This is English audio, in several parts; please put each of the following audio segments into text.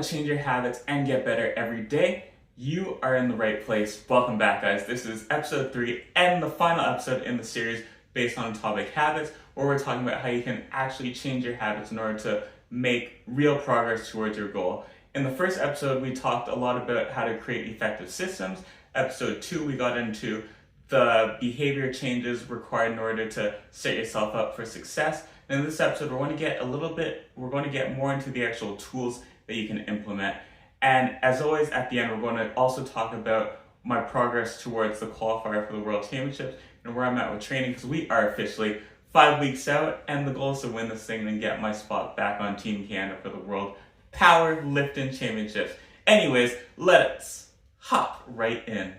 want to change your habits and get better every day, you are in the right place. Welcome back, guys. This is episode 3 and the final episode in the series based on Atomic Habbits, where we're talking about how you can actually change your habits in order to make real progress towards your goal. In the first episode, we talked a lot about how to create effective systems. Episode 2, we got into the behavior changes required in order to set yourself up for success. And in this episode, we're going to get more into the actual tools that you can implement. And as always, at the end, we're going to also talk about my progress towards the qualifier for the World Championships and where I'm at with training, because we are officially 5 weeks out, and the goal is to win this thing and get my spot back on Team Canada for the World Powerlifting Championships. Anyways, let's hop right in.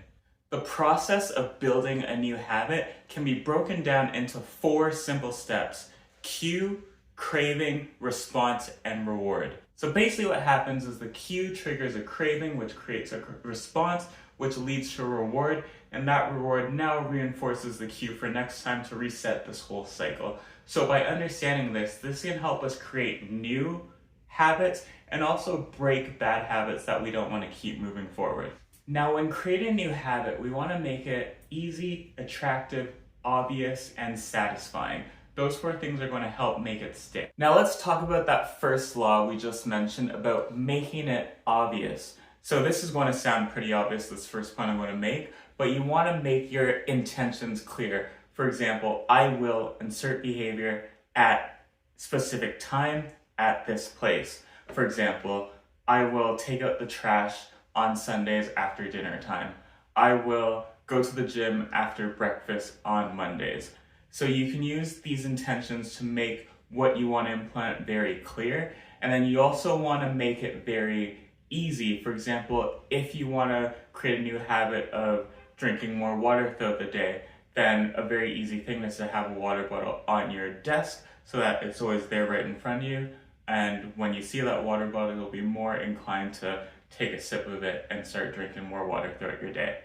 The process of building a new habit can be broken down into 4 simple steps: cue, craving, response, and reward. So basically what happens is the cue triggers a craving, which creates a response, which leads to a reward, and that reward now reinforces the cue for next time to reset this whole cycle. So by understanding this can help us create new habits and also break bad habits that we don't want to keep moving forward. Now, when creating a new habit, we want to make it easy, attractive, obvious, and satisfying. Those 4 things are going to help make it stick. Now let's talk about that first law we just mentioned about making it obvious. So this is going to sound pretty obvious, this first point I'm going to make, but you want to make your intentions clear. For example, I will insert behavior at specific time at this place. For example, I will take out the trash on Sundays after dinner time. I will go to the gym after breakfast on Mondays. So you can use these intentions to make what you want to implement very clear. And then you also want to make it very easy. For example, if you want to create a new habit of drinking more water throughout the day, then a very easy thing is to have a water bottle on your desk so that it's always there right in front of you. And when you see that water bottle, you'll be more inclined to take a sip of it and start drinking more water throughout your day.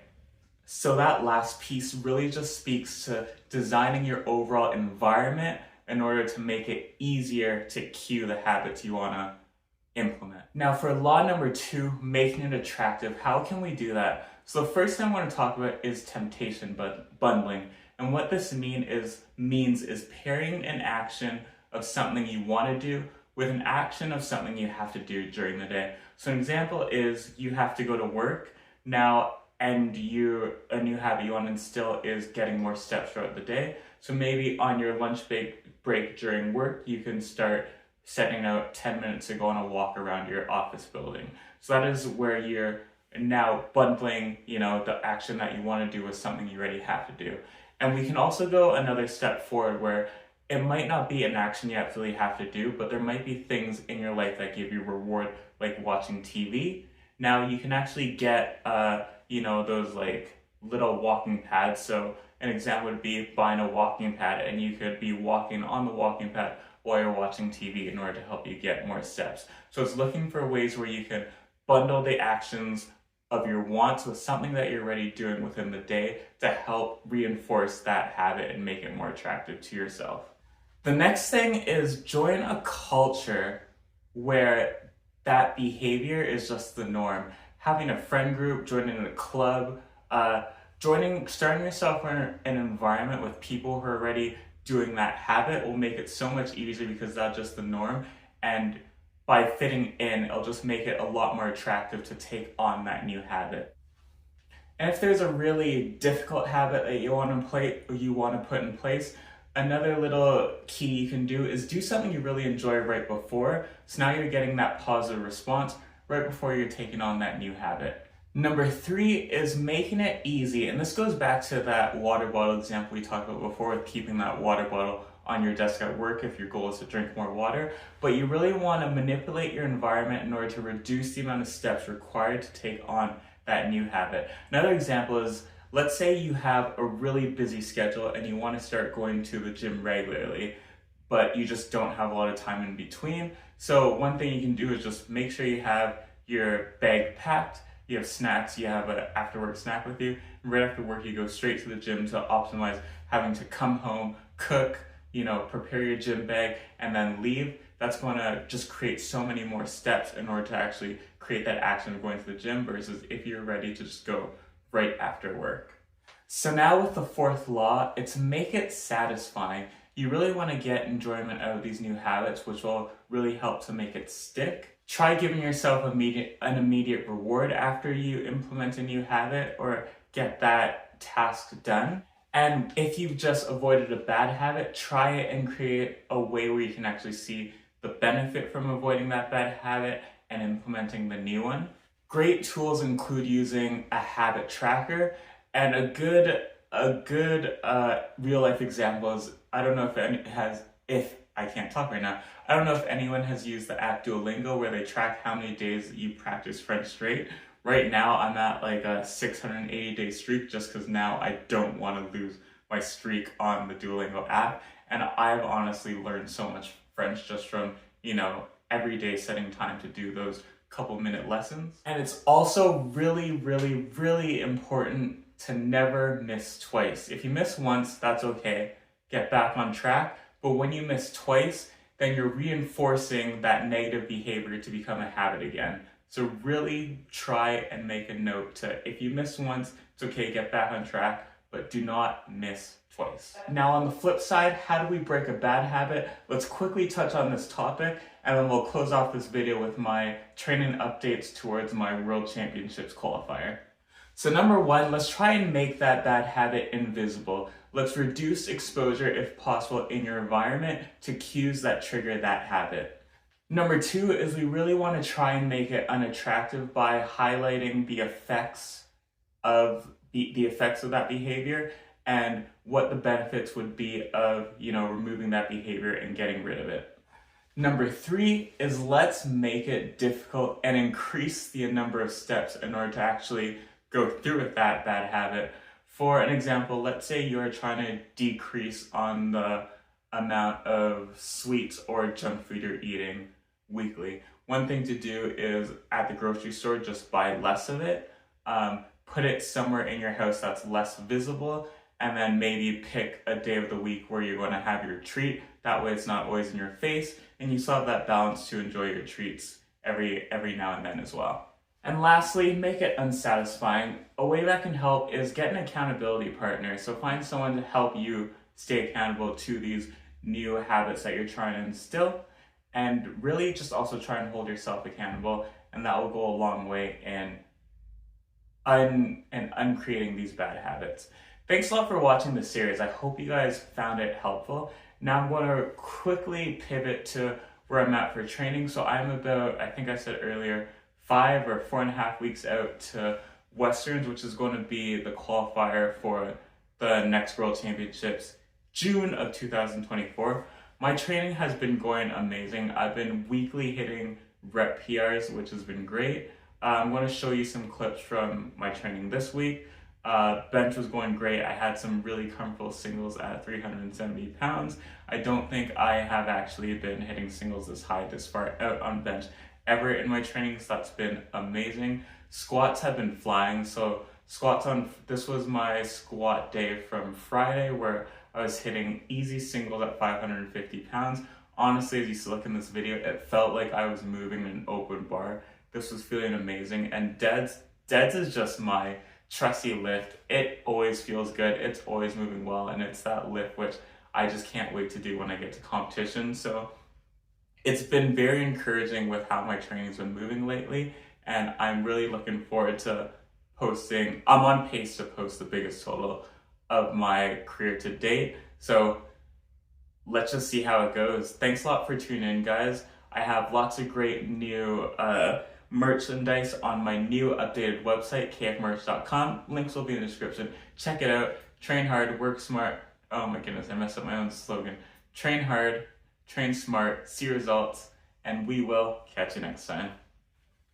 So that last piece really just speaks to designing your overall environment in order to make it easier to cue the habits you want to implement. Now for law number 2, making it attractive, how can we do that? So the first thing I want to talk about is temptation bundling. And what this means is pairing an action of something you want to do with an action of something you have to do during the day. So an example is you have to go to work now, and a new habit you want to instill is getting more steps throughout the day. So maybe on your lunch break during work, you can start setting out 10 minutes to go on a walk around your office building. So that is where you're now bundling, the action that you want to do with something you already have to do. And we can also go another step forward where it might not be an action you absolutely have to do, but there might be things in your life that give you reward, like watching TV. Now you can actually get, those like little walking pads. So an example would be buying a walking pad, and you could be walking on the walking pad while you're watching TV in order to help you get more steps. So it's looking for ways where you can bundle the actions of your wants with something that you're already doing within the day to help reinforce that habit and make it more attractive to yourself. The next thing is join a culture where that behavior is just the norm. Having a friend group, joining a club, starting yourself in an environment with people who are already doing that habit will make it so much easier because that's just the norm. And by fitting in, it'll just make it a lot more attractive to take on that new habit. And if there's a really difficult habit that you want to put in place, another little key you can do is do something you really enjoy right before. So now you're getting that positive response right before you're taking on that new habit. Number 3 is making it easy. And this goes back to that water bottle example we talked about before with keeping that water bottle on your desk at work if your goal is to drink more water. But you really want to manipulate your environment in order to reduce the amount of steps required to take on that new habit. Another example is, let's say you have a really busy schedule and you want to start going to the gym regularly, but you just don't have a lot of time in between. So one thing you can do is just make sure you have your bag packed, you have snacks, you have an after-work snack with you, and right after work you go straight to the gym to optimize having to come home, cook, prepare your gym bag, and then leave. that's going to just create so many more steps in order to actually create that action of going to the gym versus if you're ready to just go right after work. So now with the fourth law, it's make it satisfying. You really want to get enjoyment out of these new habits, which will really help to make it stick. Try giving yourself an immediate reward after you implement a new habit or get that task done. And if you've just avoided a bad habit, try it and create a way where you can actually see the benefit from avoiding that bad habit and implementing the new one. Great tools include using a habit tracker, and a good real life example is, I don't know if I can't talk right now. I don't know if anyone has used the app Duolingo where they track how many days that you practice French straight. Right now I'm at like a 680-day streak just because now I don't want to lose my streak on the Duolingo app. And I've honestly learned so much French just from, every day setting time to do those couple minute lessons. And it's also really, really, really important to never miss twice. If you miss once, that's okay. Get back on track. But when you miss twice, then you're reinforcing that negative behavior to become a habit again. So really try and make a note to, if you miss once, it's okay, get back on track, but do not miss twice. Now on the flip side, how do we break a bad habit? Let's quickly touch on this topic, and then we'll close off this video with my training updates towards my World Championships qualifier. So number one, let's try and make that bad habit invisible. Let's reduce exposure if possible in your environment to cues that trigger that habit. Number two is we really want to try and make it unattractive by highlighting the effects of that behavior and what the benefits would be of, removing that behavior and getting rid of it. Number three is let's make it difficult and increase the number of steps in order to actually go through with that bad habit. For an example, let's say you're trying to decrease on the amount of sweets or junk food you're eating weekly. One thing to do is at the grocery store, just buy less of it. Put it somewhere in your house that's less visible, and then maybe pick a day of the week where you're going to have your treat. That way it's not always in your face, and you still have that balance to enjoy your treats every now and then as well. And lastly, make it unsatisfying. A way that can help is get an accountability partner. So find someone to help you stay accountable to these new habits that you're trying to instill, and really just also try and hold yourself accountable, and that will go a long way in uncreating these bad habits. Thanks a lot for watching this series. I hope you guys found it helpful. Now I'm going to quickly pivot to where I'm at for training. So I'm about, I think I said earlier, 5 or 4.5 weeks out to Westerns, which is going to be the qualifier for the next World Championships, June of 2024. My training has been going amazing. I've been weekly hitting rep PRs, which has been great. I'm going to show you some clips from my training this week. Bench was going great. I had some really comfortable singles at 370 pounds. I don't think I have actually been hitting singles this high, this far out on bench ever in my trainings. That's been amazing. Squats have been flying. So this was my squat day from Friday where I was hitting easy singles at 550 pounds. Honestly, as you look in this video, it felt like I was moving an open bar. This was feeling amazing. And deads is just my trusty lift. It always feels good. It's always moving well. And it's that lift which I just can't wait to do when I get to competition. So it's been very encouraging with how my training's been moving lately. And I'm really looking forward to posting. I'm on pace to post the biggest total of my career to date. So let's just see how it goes. Thanks a lot for tuning in, guys. I have lots of great new merchandise on my new updated website, kfmerch.com. Links will be in the description. Check it out. Train hard, work smart. Oh my goodness, I messed up my own slogan. Train hard, train smart, see results, and we will catch you next time.